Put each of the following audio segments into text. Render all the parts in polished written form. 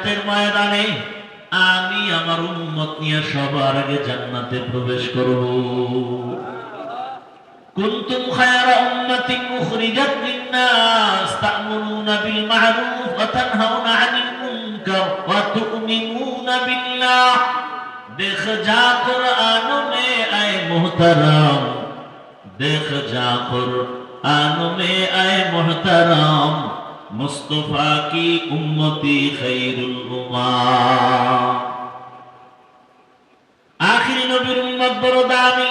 কিয়ামতের ময়দানে আমি আমার উম্মত নিয়ে সবার আগে জান্নাতে প্রবেশ করব। কুনতুম খায়রা উম্মাতিন উখরিজাত লিন-নাস তা'মুরুনা বিল মা'রুফ ওয়া তানহাউনা 'আনিল মুনকার ওয়া তু'মিনুনা বিল্লাহ। देख जा कुरान में आए मोहतरम, देख जा कुरान में आए मोहतरम, मुस्तफा की उम्मती खैरुल उम्मा। आखिरी नबी उम्मत बड़ो दामी।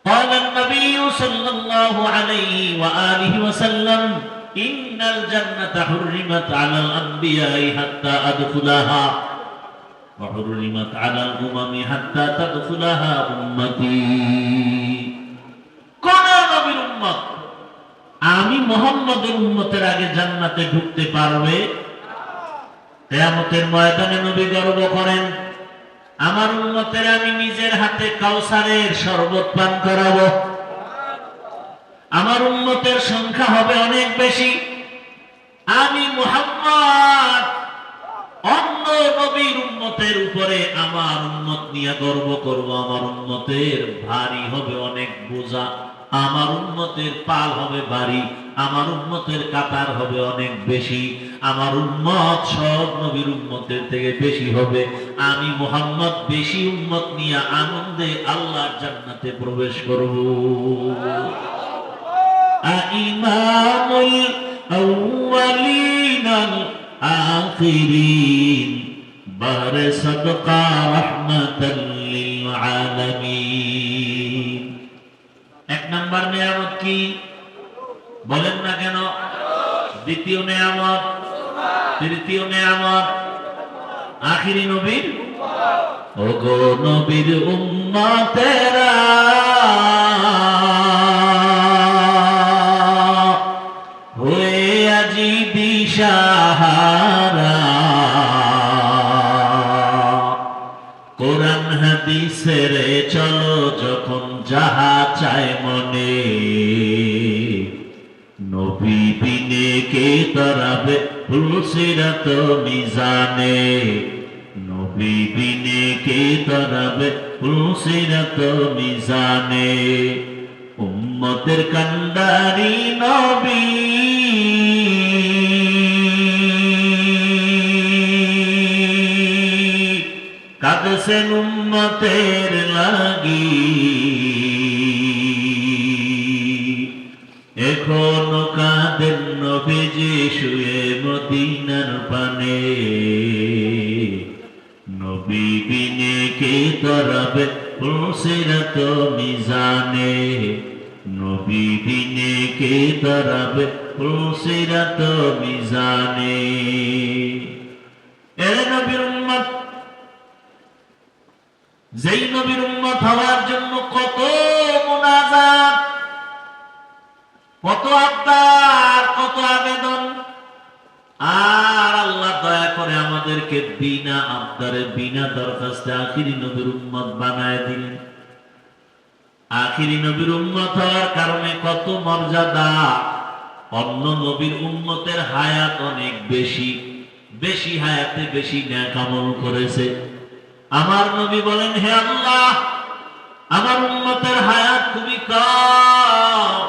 قال النبي صلى الله عليه وآله وسلم إن الجنة حرمت على الأنبياء حتى أدخلها وحرمت على الأمم حتى تدخلها أمتي। কোন নবীর উম্মত আমি মুহাম্মদের উম্মতের আগে জান্নাতে ঢুকতে পারবে? কিয়ামতের ময়দানে নবী গর্ব করেন, আমার উম্মতের আমি নিজের হাতে কাউসারের শরবত পান করাবো। আমার উম্মতের সংখ্যা হবে অনেক বেশি। আমি মুহাম্মদ অন্য নবীর উম্মতের উপরে আমার উম্মত নিয়ে গর্ব করব। আমার উম্মতের ভারী হবে অনেক বোঝা, আমার উম্মতের পাল হবে ভারী, আমার উম্মতের কাতার হবে অনেক বেশি, আমার উম্মত সব নবীর উম্মতের থেকে বেশি হবে। আমি মুহাম্মদ বেশি উম্মত নিয়ে আনন্দে আল্লাহর জান্নাতে প্রবেশ করব। ইমামুল আউয়ালিন আখিরিন বার সাদকা রাহমাতাল লিল আলামিন। এক নাম্বার নিয়ামত কি বলেন না কেন? দ্বিতীয় নিয়ামত, তৃতীয় নিয়ামত আখিরি নবীর। ওগো নবীর উম্মতেরা হয়ে আজি দিশাহারা, কোরআন হাদিসের চলো যখন যাহা চায় মনে, নবী বিনে কে তরাবে ফুলসিরাত মিজানে, নবী বিনে কে তরাবে ফুলসিরাত মিজানে। উম্মতের কান্ডারি নবী কাঁদছেন উম্মতের লাগি, এখনো কাঁদেন নবীজি শুয়ে মদিনার পানে, নবী বিনে কে তরাবে ফুলসিরাত মিজানে, নবী বিনে কে তরাবে ফুলসিরাত মিজানে। এ নবীর উম্মত, যেই নবীর উম্মত হওয়ার জন্য কত মুনাজাত, কত আবদার, কত আবেদন, আর আল্লাহ দয়া করে আমাদেরকে বিনা আবদারে বিনা দরখাস্তে আখিরি নবীর উম্মত বানায় দিলেন। আখিরি নবীর উম্মত হওয়ার কারণে কত মর্যাদা। অন্য নবীর উম্মতের হায়াত অনেক বেশি, বেশি হায়াতে বেশি নেক আমল করেছে। আমার নবী বলেন, হে আল্লাহ, আমার উম্মতের হায়াত খুবই কম,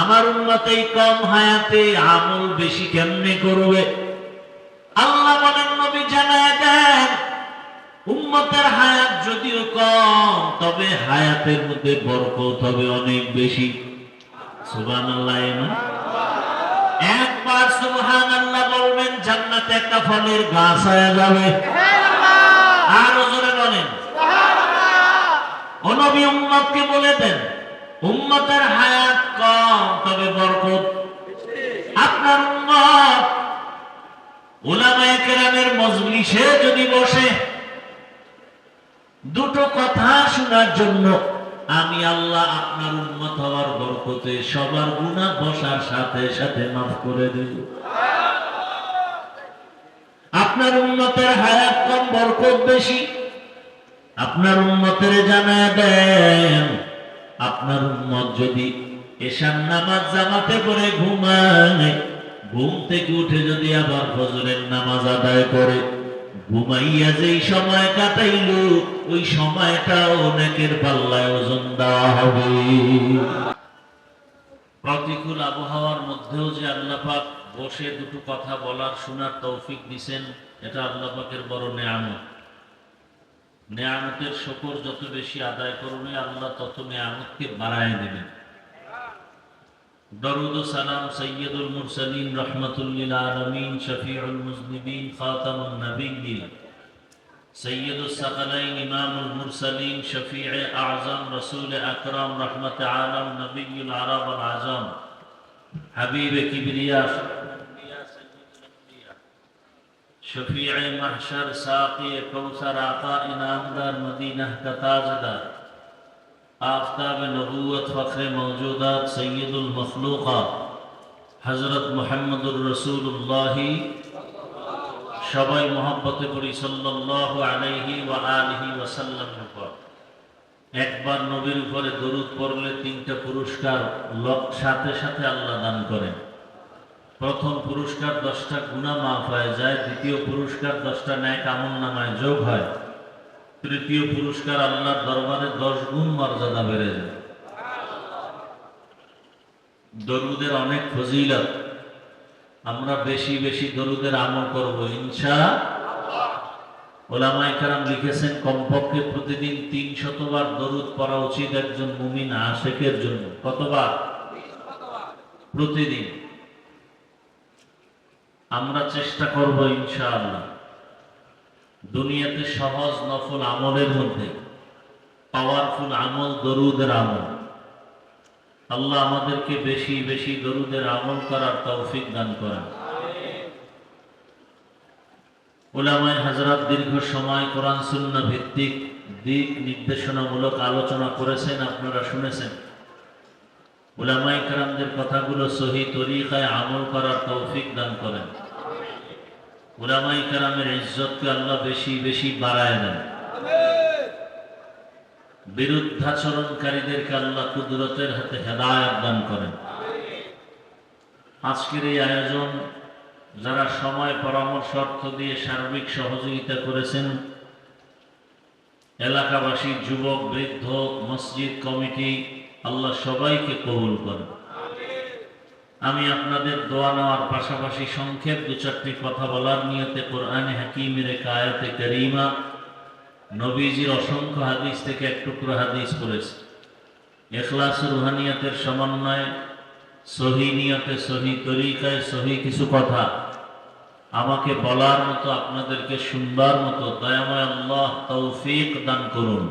আমার উম্মত এই কম হায়াতে আমল বেশি কেমনে করবে? আল্লাহ বলেন, নবী জানায় দেন, উম্মতের হায়াত যদিও কম, তবে হায়াতের মধ্যে বরকত হবে অনেক বেশি। সুবহানাল্লাহ। একবার সুবহানাল্লাহ বলবেন, জান্নাতে একটা ফলের গাছ হয়ে যাবে। আরো জোরে বলেন সুবহানাল্লাহ। ও নবী উম্মতকে বলে দেন, উম্মতের হায়াত কম তবে বরকত বেশি। আপনার উম্মত উলামায়ে কেরামের মজলিসে যদি বসে দুটো কথা শোনার জন্য, আমি আল্লাহ আপনার উম্মত হওয়ার বরকতে সবার গুনাহ বসার সাথে সাথে মাফ করে দেব। আপনার উম্মতের হায়াত কম বরকত বেশি, আপনার উম্মতের জানায় দেন, আপনার উম্মত যদি এশার নামাজ জামাতে পড়ে ঘুমায়, ঘুম থেকে উঠে যদি আবার ফজরের নামাজ আদায় করে ঘুমাইয়া যেই সময় কাটাইল ওই সময়টাও অনেকের পাল্লায় ওজন দেওয়া হবে। প্রতিকূল আবহাওয়ার মধ্যেও যে আল্লাহ পাক বসে দুটো কথা বলার শোনার তৌফিক দিছেন, এটা আল্লাহ পাকের বড় নেয়ামত। নেয়ামতের শুকর যত বেশি আদায় করবে আল্লাহ তত নেয়ামতকে বাড়ায় দেবেন। দরুদ ও সালাম সৈয়দুল মুরসালিন রহমাতুল লিল আলামিন শফিউল মুজনিবিন খাতামুন নবিয়্যিন সৈয়দুস সাকালাইন ইমামুল মুরসালিন শফিয়ে আযম রাসূল আকরাম রহমতে আলম নবিয়্যুল আরব ওয়াল আজম হাবিবে কিবরিয়া शफीअ महशर साक़ी कौसर आका इनामदार मदीना का ताजदार आफ्ताब नबूवत फ़ख्र मौजूदात सैयदुल मखलूक़ात हज़रत मुहम्मदुर रसूलुल्लाह सबाई मोहब्बत पड़ी सल्लल्लाहु अलैहि व आलिहि वसल्लम पर एक बार नबीर उपरे दरूद पढ़ले तीनटा पुरस्कार साथे साथे अल्लाह दान करें। प्रथम पुरस्कार 10টা गुनाह माफ হয়ে যায়, দ্বিতীয় পুরস্কার 10টা নেক আমলনামায় যোগ হয়, তৃতীয় পুরস্কার আল্লাহর দরবারে 10 গুণ মর্যাদা বেড়ে যায়। দরুদের অনেক ফজিলত, আমরা বেশি বেশি দরুদের আমল করব ইনশাআল্লাহ। উলামায়ে কেরাম লিখেছেন কমপক্ষে প্রতিদিন 300 বার দরুদ পড়া উচিত একজন মুমিন আশিকের জন্য। কতবার? প্রতিদিন। আমরা চেষ্টা করব ইনশাআল্লাহ দুনিয়াতে সহজ নফল আমলের মধ্যে পাওয়ারফুল আমল দরুদের আমল। আল্লাহ আমাদেরকে বেশি বেশি দরুদের আমল করার তৌফিক দান করেন। উলামায়ে হযরত দীর্ঘ সময় কোরআন সুন্নাহ ভিত্তিক দিক নির্দেশনামূলক আলোচনা করেছেন, আপনারা শুনেছেন। উলামায়ে কেরামদের কথাগুলো সহি তরিকায় আমল করার তৌফিক দান করেন। উলামায়ে কেরামের ইজ্জতকে আল্লাহ বেশি বেশি বাড়ায় দেন। বিরুদ্ধাচরণকারীদেরকে আল্লাহ কুদরতের হাতে হেদায়েত দান করেন। আজকের এই আয়োজন যারা সময় পরামর্শ অর্থ দিয়ে সার্বিক সহযোগিতা করেছেন, এলাকাবাসী, যুবক, বৃদ্ধ, মসজিদ কমিটি, আল্লাহ সবাইকে কবুল করেন। আমি আপনাদের দোয়া নেওয়ার পাশাপাশি সংক্ষেপ 2-4টি কথা বলার নিয়তে কোরআনে হাকিমের এক আয়াতে কারীমা, নবীজির অসংখ্য হাদিস থেকে এক টুকরো হাদিস পড়েছি। ইখলাস রুহানিয়াতের সমন্বয়ে সহি নিয়তে সহি তরিকায় সহি কিছু কথা আমাকে বলার মতো, আপনাদেরকে শুনবার মতো দয়াময় আল্লাহ তৌফিক দান করুন।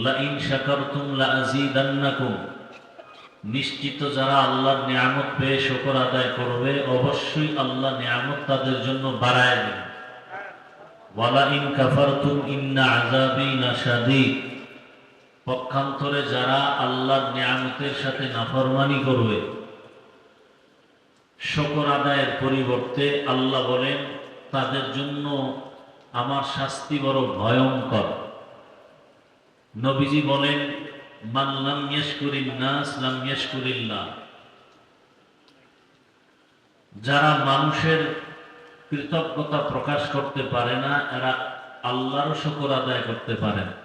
লাইন শাকারতুম লাযীদান্নাকুম, নিশ্চিত যারা আল্লাহর নিয়ামত পেয়ে শুকর আদায় করবে অবশ্যই আল্লাহ নিয়ামত তাদের জন্য বাড়ায় দেবেন। ওয়ালা ইন কাফারতুম ইন্না আযাবি লাশাদীদ, পক্ষান্তরে যারা আল্লাহর নিয়ামতের সাথে নাফরমানি করবে শুকর আদায়ের পরিবর্তে আল্লাহ বলেন তাদের জন্য আমার শাস্তি বড় ভয়ঙ্কর। নবীজি বলেন মান লাম ইয়াশকুরিন নাস লাম ইয়াশকুরিল্লাহ, যারা মানুষের কৃতজ্ঞতা প্রকাশ করতে পারে না এরা আল্লাহর শুকর আদায় করতে পারে না।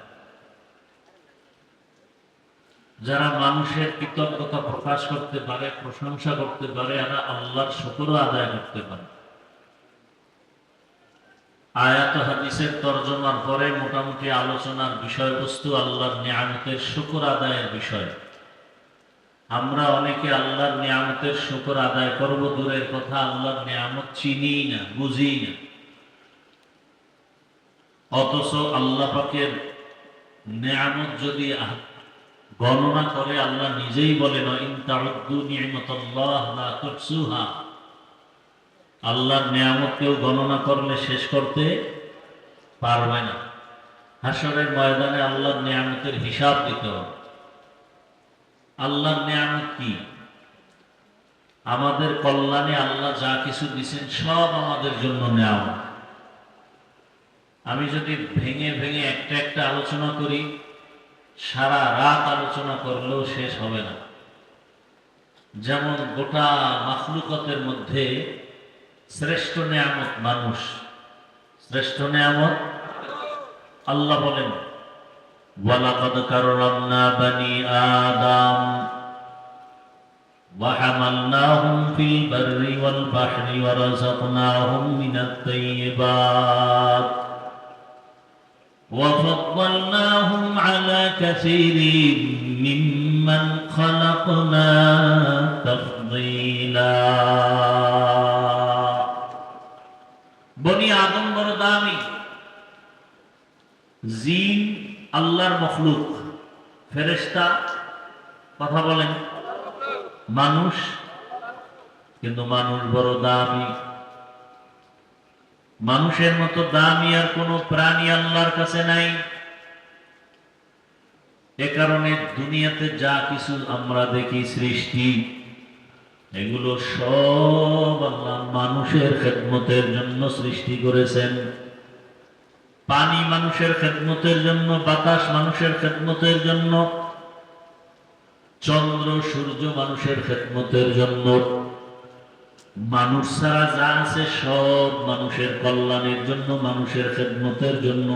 যারা মানুষের কৃতজ্ঞতা প্রকাশ করতে পারে, প্রশংসা করতে পারে, এরা আল্লাহর শুকর আদায় করতে পারে। আয়াত হাদিসের তরজমার পরে মোটামুটি আলোচনার বিষয়বস্তু আল্লাহর নিয়ামতের শুকর আদায়ের বিষয়। আমরা অনেকে আল্লাহর নিয়ামতের শুকর আদায় করব দূরের কথা, আল্লাহর নিয়ামত চিনি না, বুঝি না। অথচ আল্লাহ পাকের নিয়ামত যদি গণনা করে আল্লাহ নিজেই বলেন ইন তাউদ্দু নি'মাতাল্লাহ লা তুহসুহা, আল্লাহর নিয়ামত কেউ গণনা করলে শেষ করতে পারবে না। হাসরের ময়দানে আল্লাহর নিয়ামতের হিসাব দিতে হবে। আল্লাহর নিয়ামত কি? আমাদের কল্যাণে আল্লাহ যা কিছু দিচ্ছেন সব আমাদের জন্য নিয়ামত। আমি যদি ভেঙে ভেঙে একটা একটা আলোচনা করি, সারা রাত আলোচনা করলেও শেষ হবে না। যেমন গোটা মাখলুকাতের মধ্যে শ্রেষ্ঠ নেয়ামত মানুষ, শ্রেষ্ঠ নেয়ামত। আল্লাহ বলেন ওয়ালাকাদ কাররামনা বানি আদম ওয়া হামালনাহুম ফিল বাররি ওয়াল বাহরি ওয়া রাযাকনাহুম মিনাত তাইয়্যিবাত ওয়া ফাদ্দালনাহুম আলা কাসীরিন মিম্মান খালাকনা তাফদীলা। বনি আদম বড় দামি। জিন আল্লাহর মখলুক, ফেরেশতা কথা বলেন মানুষ, কিন্তু মানুষ বড় দামি। মানুষের মতো দামি আর কোন প্রাণী আল্লাহর কাছে নাই। এ কারণে দুনিয়াতে যা কিছু আমরা দেখি সৃষ্টি, এগুলো সব আল্লাহ মানুষের খেদমতের জন্য সৃষ্টি করেছেন। পানি মানুষের খেদমতের জন্য, বাতাস মানুষের খেদমতের জন্য, চন্দ্র সূর্য মানুষের খেদমতের জন্য। মানুষ ছাড়া যা আছে সব মানুষের কল্যাণের জন্য, মানুষের খেদমতের জন্য।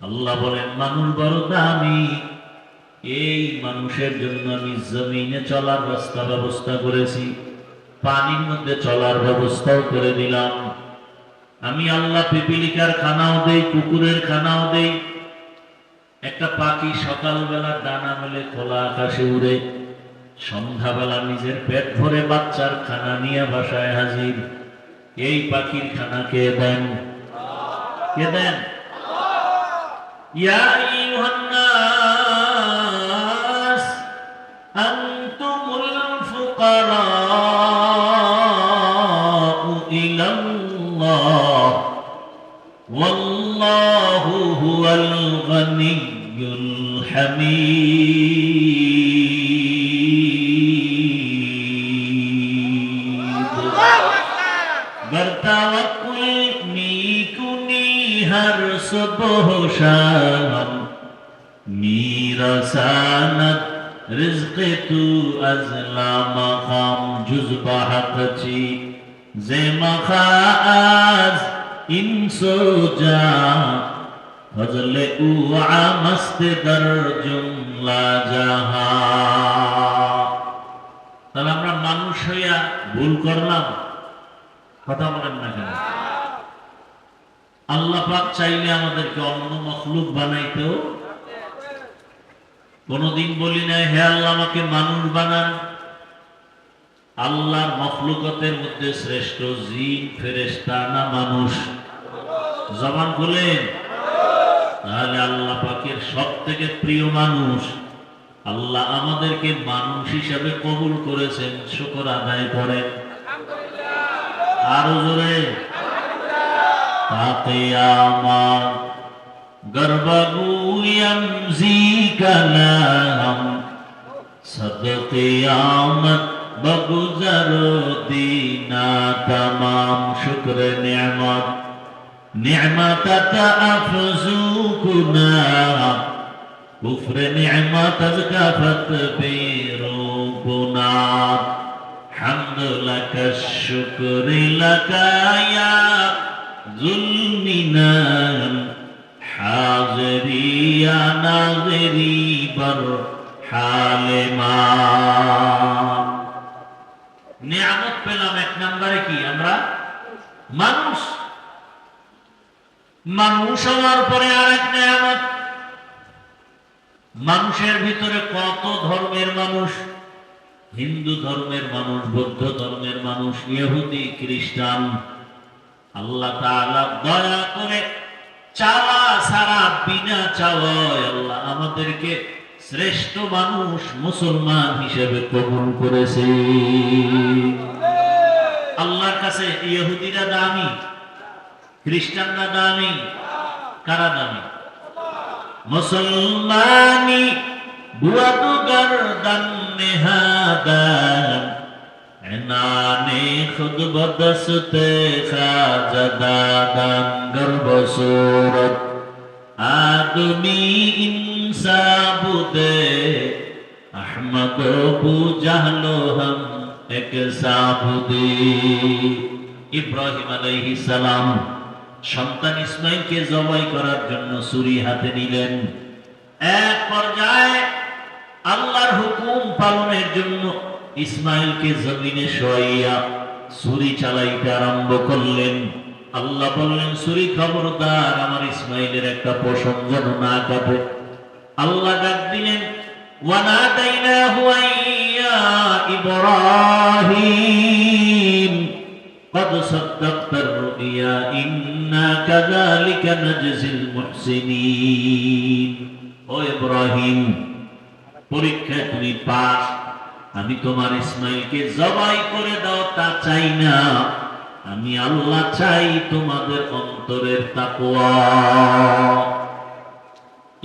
আল্লাহ বলেন মানুষ বড় দামি, এই মানুষের জন্য আমি জমিনে চলার রাস্তা ব্যবস্থা করেছি, পানির মধ্যে চলার ব্যবস্থাও করে দিলাম। আমি আল্লাহ পিপিলিকার খানাও দেই, কুকুরের খানাও দেই। একটা পাখি সকালবেলা ডানা মেলে খোলা আকাশে উড়ে, সন্ধ্যাবেলা নিজের পেট ভরে বাচ্চার খানা নিয়ে বাসায় হাজির। এই পাখির খানা কে দেন? কে দেন? ইয়া আইয়ুহান নাস আনতুমুল ফুকারাউ ইলাল্লাহ ওয়াল্লাহু হুয়াল গনিয়্যুল হামিদ। বরতাওয়াক্কুল নীকুনি হর সুবহ শাম, মিরাসানত রিজকে তু আজলা মাকাম জুজবা হাকচি জেমাখা আজ ইনসো যা ফজলে উ আমস্ত দর জুমলা জাহা। তাহলে আমরা মানুষ হইয়া ভুল করলাম, কথা বলেন না কেন? আল্লাহ পাক চাইলে আমাদেরকে অন্য মখলুক বানাইতেও। কোনদিন বলি না হে আল্লাহ আমাকে মানুষ বানান। আল্লাহর মখলুকতের মধ্যে শ্রেষ্ঠ জিন ফেরেশতা না মানুষ? জবান খুলেন। তাহলে আল্লাহ পাকের সব থেকে প্রিয় মানুষ। আল্লাহ আমাদেরকে মানুষ হিসাবে কবুল করেছেন, শুকর আদায় করেন। আরো জোরে তাতে আমার গর্বগুয়ামজি কালাম সদকে আমত বগুজর দিনা তমাম শুক্র নিয়ামত নিয়ামত আফজু কুনা কুফর নিয়ামত আজকাফত বেরুবনা حمد لك الشكر لك يا ظلمنا حاضري يا ناظري بر حالما। নিয়ামত পেলাম এক নম্বরে কি? আমরা মানুষ। মানুষ হওয়ার পরে আরেক নিয়ামত, মানুষের ভিতরে কত ধর্মের মানুষ। হিন্দু ধর্মের মানুষ, বৌদ্ধ ধর্মের মানুষ, ইহুদি, খ্রিস্টান। আল্লাহ তাআলা দয়া করে চাওয়া ছাড়া, বিনা চাওয়ায় আল্লাহ আমাদেরকে শ্রেষ্ঠ মানুষ মুসলমান হিসেবে কবুল করেছে। আল্লাহর কাছে ইহুদিরা দামি, খ্রিস্টানরা দামি। কারা দামি? মুসলমানি বুয়াদু গর্দন নেহাদান এনানে খুদ বদসতে খাজাদাদান গর্ব সুরত আদমি ইনসাবুদে अहमद अबू जहलो हम एक साबुदे। ইব্রাহিম আলাইহিস সালাম সন্তান ইসমাইলকে জবাই করার জন্য ছুরি হাতে নিলেন। এক পর্যায়ে আল্লাহর হুকুম পালনের জন্য ইসমাইলকে জমিনে শোয়াইয়া ছুরি চালাইতে আরম্ভ করলেন। আল্লাহ বললেন, ছুরি খবরদার আমার ইসমাইলের একটা পশম যেন না কাটে। আল্লাহ ডাক দিলেন, ওয়ানাদাইনাহু ইয়া ইব্রাহিম قد صدقت الرؤيا إنا كذلك نجزي المحسنين। ও ইব্রাহিম, পরীক্ষায় তুমি পাস। আমি তোমার ইসমাইলকে জবাই করে দাও তা চাই না, আমি আল্লাহ চাই তোমাদের অন্তরের তাকওয়া।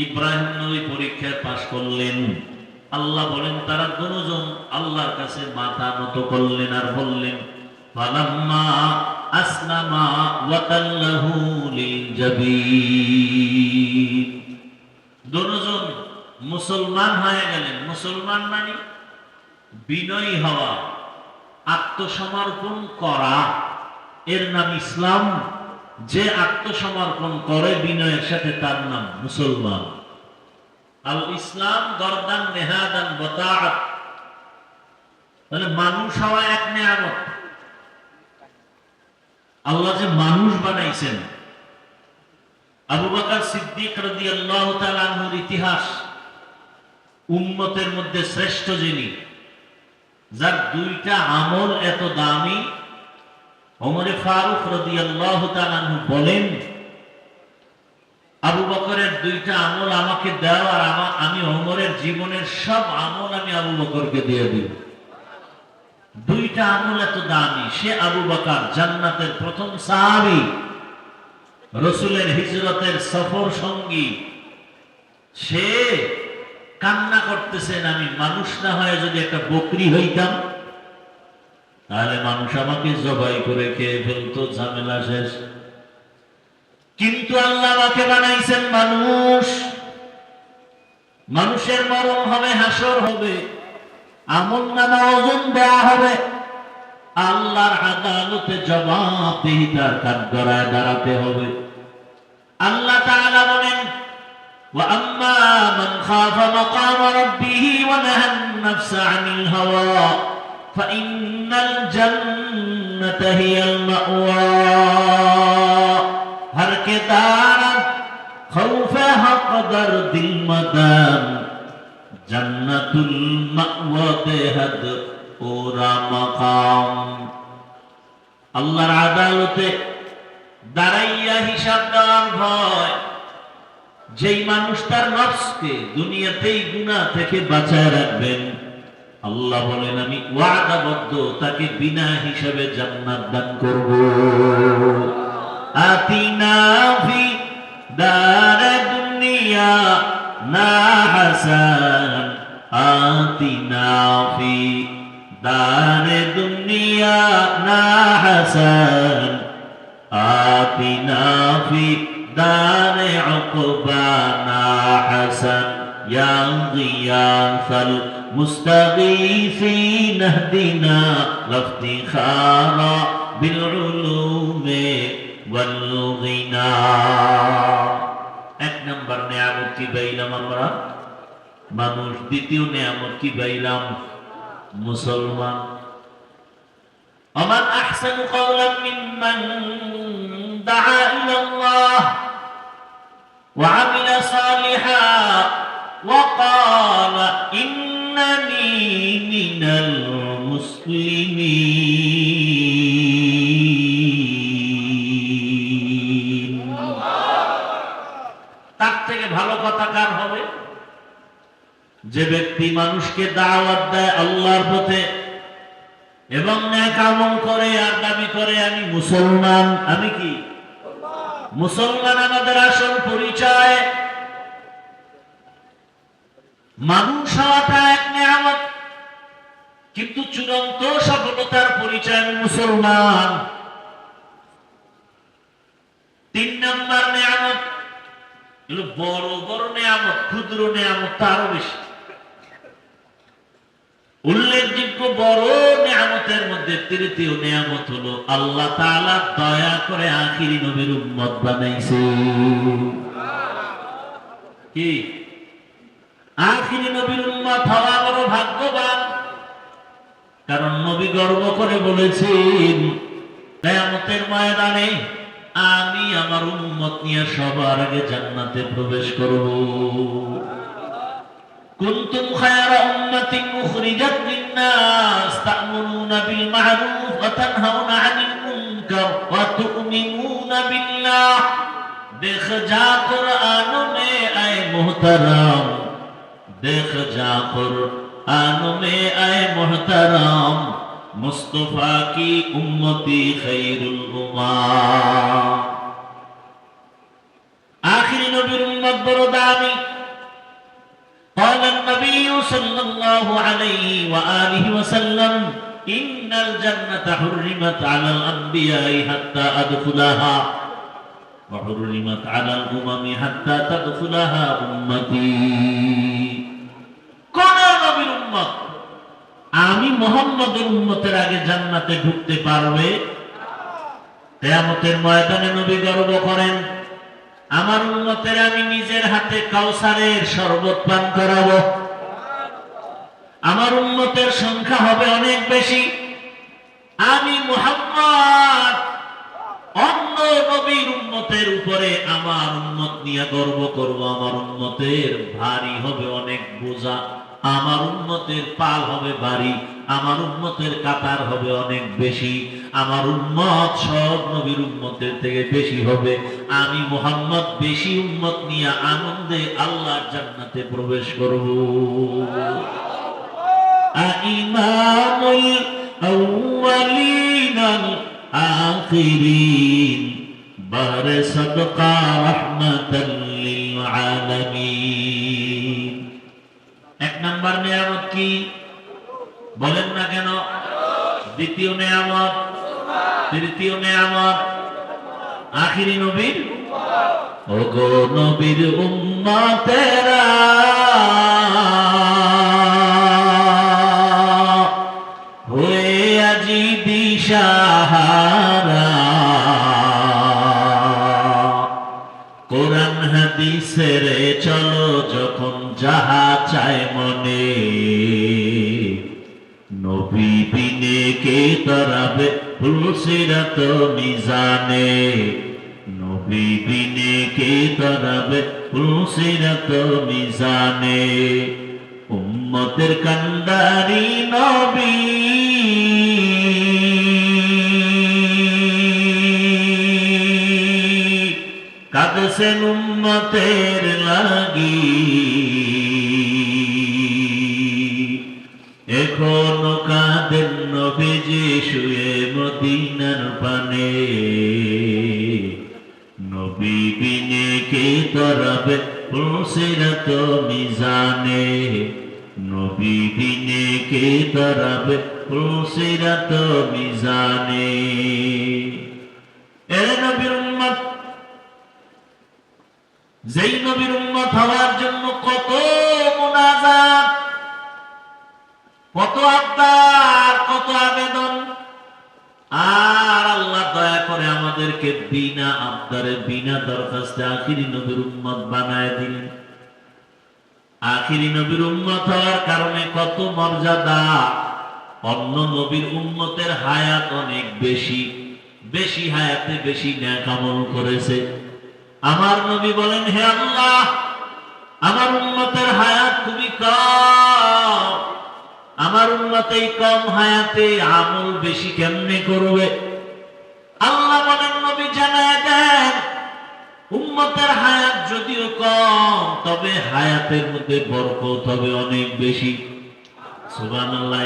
ইব্রাহিম নবী পরীক্ষায় পাস করলেন। আল্লাহ বলেন, তারা দুজন আল্লাহর কাছে মাথা নত করলেন আর বললেন, ফালাম্মা আসলামা ওয়া তাল্লাহু লিল জাবিন। দুজন মুসলমান হয়ে গেলেন। মুসলমান মানে বিনয়ী হওয়া, আত্মসমর্পণ করা, এর নাম ইসলাম। যে আত্মসমর্পণ করে বিনয়ের সাথে তার নাম মুসলমান। আল ইসলাম গরদান নেহাদান বতাআত। তাহলে মানুষ হওয়া এক নেয়ামত। আল্লাহ যে মানুষ বানাইছেন। আবু বকর সিদ্দিক রাদিয়াল্লাহু তাআলা আনহুর ইতিহাস, উম্মতের মধ্যে শ্রেষ্ঠ যিনি, যার দুইটা আমল এত দামি। ওমরে ফারুক রাদিয়াল্লাহু তাআলা আনহু বলেন, আবু বকরের দুইটা আমল আমাকে দাও আর আমি ওমরের জীবনের সব আমল আমি আবু বকরকে দিয়ে দিব। দুইটা আমল এত দামি। সে আবু বকর জান্নাতের প্রথম সাহাবী, রাসূলের হিজরতের সফর সঙ্গী। সে কান্না করতেছেন, আমি মানুষ না হয়ে যদি একটা বকরি হইতাম তাহলে মানুষ আমাকে জবাই করে খেয়ে ফেলতো, ঝামেলা শেষ। কিন্তু আল্লাহ আমাকে বানাইছেন মানুষ। মানুষের মরণ হবে, হাসর হবে, আমলনামা ওজন দেয়া হবে, আল্লাহর আদালতে জবাবদিহিতার কাঠগড়ায় দাঁড়াতে হবে। আল্লাহ তাআলা বলেন, ওয়া আম্মা মান খাফা মাকাম রাব্বিহি ওয়া নাহান নাফসা আনিল হাওয়া ফাইন্নাল জান্নাতা হিয়াল মাওয়া। हर के दारत खौफे हक़दर दिल मदान जन्नतुल मावा बेहद ओरा मकाम। আল্লাহর আদালতে দাঁড়াইয়া হিসাব দেওয়ার ভয়। যেই মানুষ তার নফসকে দুনিয়াতেই গুনাহ থেকে বাঁচায় রাখবেন, আল্লাহ বলেন আমি ওয়াদাবদ্ধ তাকে বিনা হিসাবে জান্নাত দান করব। আতিনা ফি দার দুনিয়া না হাসান, আতিনা ফি দার দুনিয়া না হাসান, আতিনা ফি দার উকবা না হাসান, ইয়া গিয়াসাল মুস্তাগীসিন ইহদিনা লাফতিখারা বিল উলুমে এক নম্বর নিয়ামত কি পাইলাম আমরা? মানুষ। দ্বিতীয় নিয়ামত কি পাইলাম? মুসলমান। ومن أحسن قولا ممن دعا إلى الله وعمل صالحا وقال إنني من المسلمين। তার থেকে ভালো কথা কার হবে? যে ব্যক্তি মানুষকে দাওয়াত দেয় আল্লাহর পথে এবং নেক আমল করে আর দাবি করে আমি মুসলমান। আমি কি মুসলমান? আমাদের আসল পরিচয়। মানুষ হওয়াটা এক নিয়ামত, কিন্তু চূড়ান্ত সফলতার পরিচয় আমি মুসলমান। 3 নম্বর নিয়ামত বড় বড় নিয়ামত, ক্ষুদ্র নিয়ামত তো আরো বেশি। উল্লেখযোগ্য বড় নিয়ামতের মধ্যে তৃতীয় নিয়ামত হলো আল্লাহ তাআলা দয়া করে আখিরি নবীর উম্মত বানাইছে। কি আখিরি নবীর উম্মত হওয়া বড় ভাগ্যবান, কারণ নবী গর্ব করে বলেছেন কিয়ামতের ময়দানে আমি আমার উম্মত নিয়ে সবার আগে জান্নাতে প্রবেশ করব। কুনতুম খায়রা উম্মাতিন উখরিজাত লিন-নাস তা'মুরুনা বিল মা'রুফ ওয়া তানহাউনা 'আনিল মুনকার ওয়া তু'মিনুনা বিল্লাহ। দেখ যা কুরআন মে আয়ে মুহতারাম, দেখ যা कुरान में आए मोहतरम, मुस्तफा की उम्मती खैरुल उम्मा। आखिरी नबीर उम्मत बड़ो दामी। قال النبي صلى الله عليه وآله وسلم إن الجنة حرمت على الأنبياء حتى أدخلها وحرمت على الأمم حتى تدخلها أمتي। কোন নবীর উম্মত আমি মুহাম্মদের উম্মতের আগে জান্নাতে ঢুকতে পারবে? কিয়ামতের ময়দানে নবী গর্ব করেন আমার উম্মতের আমি নিজের হাতে কাউসারের শরবত পান করাবো। আমার উম্মতের সংখ্যা হবে অনেক বেশি। আমি মুহাম্মদ অন্য নবীর উম্মতের উপরে আমার উম্মত নিয়ে গর্ব করব। আমার উম্মতের ভারী হবে অনেক বোঝা, আমার উম্মতের পাল হবে ভারী, আমার উম্মতের কাতার হবে অনেক বেশি, আমার উম্মত সব নবীর উম্মতের থেকে বেশি হবে। আমি মুহাম্মদ বেশি উম্মত নিয়ে আনন্দে আল্লাহর জান্নাতে প্রবেশ করব। ইমামুল আউয়ালিন আখিরিন বারে সাদকা রাহমাতাল লিল আলামিন। এক নাম্বার নিয়ামত কি বলেন না কেন? দ্বিতীয় নিয়ামত, তৃতীয় নিয়ামত আখিরি নবীর। ওগো নবীর উম্মতেরা হয়ে আজি দিশাহারা, কোরআন হাদিসের চলো যখন যাহা চায় মনে, নবী বিনে কে তরাবে ফুলসিরাত মিজানে, নবী বিনে কে তরাবে ফুলসিরাত মিজানে। উম্মতের কান্ডারি নবী কাঁদছেন উম্মতের লাগি, এখনো কাঁদেন নবীজি শুয়ে মদিনার পানে, নবী বিনে কে তরাবে ফুলসিরাত মিজানে, নবী বিনে কে তরাবে ফুলসিরাত মিজানে। এ নবীর উম্মত, যেই নবীর উম্মত হওয়ার জন্য কত মুনাজাত, কত আবদার, কত আবেদন, আর আল্লাহ দয়া করে আমাদেরকে বিনা আবদারে বিনা দরখাস্তে আখিরি নবীর উম্মত বানায় দিলেন। আখিরি নবীর উম্মত হওয়ার কারণে কত মর্যাদা। অন্য নবীর উম্মতের হায়াত অনেক বেশি, বেশি হায়াতে বেশি নেক আমল করেছে। আমার নবী বলেন হে আল্লাহ, আমার উম্মতের হায়াত খুবই কম, আমার উম্মত এই কম হায়াতে আমল বেশি কেমনে করবে? আল্লাহ বলেন নবী জানায় দেন, উম্মতের হায়াত যদিও কম তবে হায়াতের মধ্যে বরকত হবে অনেক বেশি। সুবহানাল্লাহ।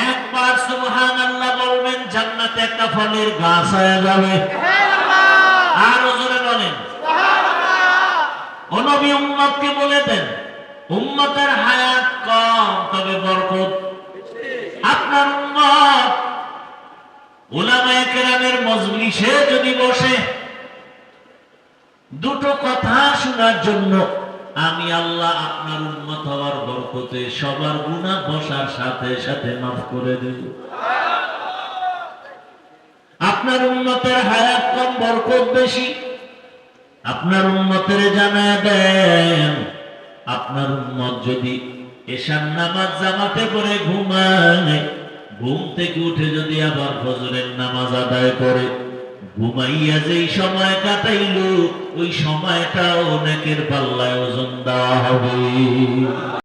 একবার সুবহানাল্লাহ বলবেন, জান্নাতে একটা ফলের গাছ হয়ে যাবে। আরো জোরে বলেন সুবহানাল্লাহ। ও নবী উম্মতকে বলে দেন, উম্মতের হায়াত কম তবে বরকত আপনার উম্মত উলামায়ে কেরামের মজলিসে যদি বসে দুটো কথা শোনার জন্য আমি আল্লাহ আপনার উম্মত হওয়ার বরকতে সবার গুনাহ বসার সাথে সাথে মাফ করে দেব। আপনার উম্মতের হায়াত কম, বরকত বেশি। আপনার উম্মতের জানায় দেন, আপনার উম্মত যদি এশার নামাজ জামাতে পড়ে ঘুমায়, ঘুম থেকে উঠে যদি আবার ফজরের নামাজ আদায় করে, ঘুমাইয়া যেই সময় কাটাইল ওই সময়টাও নেকের পাল্লায় ওজন দেওয়া হবে।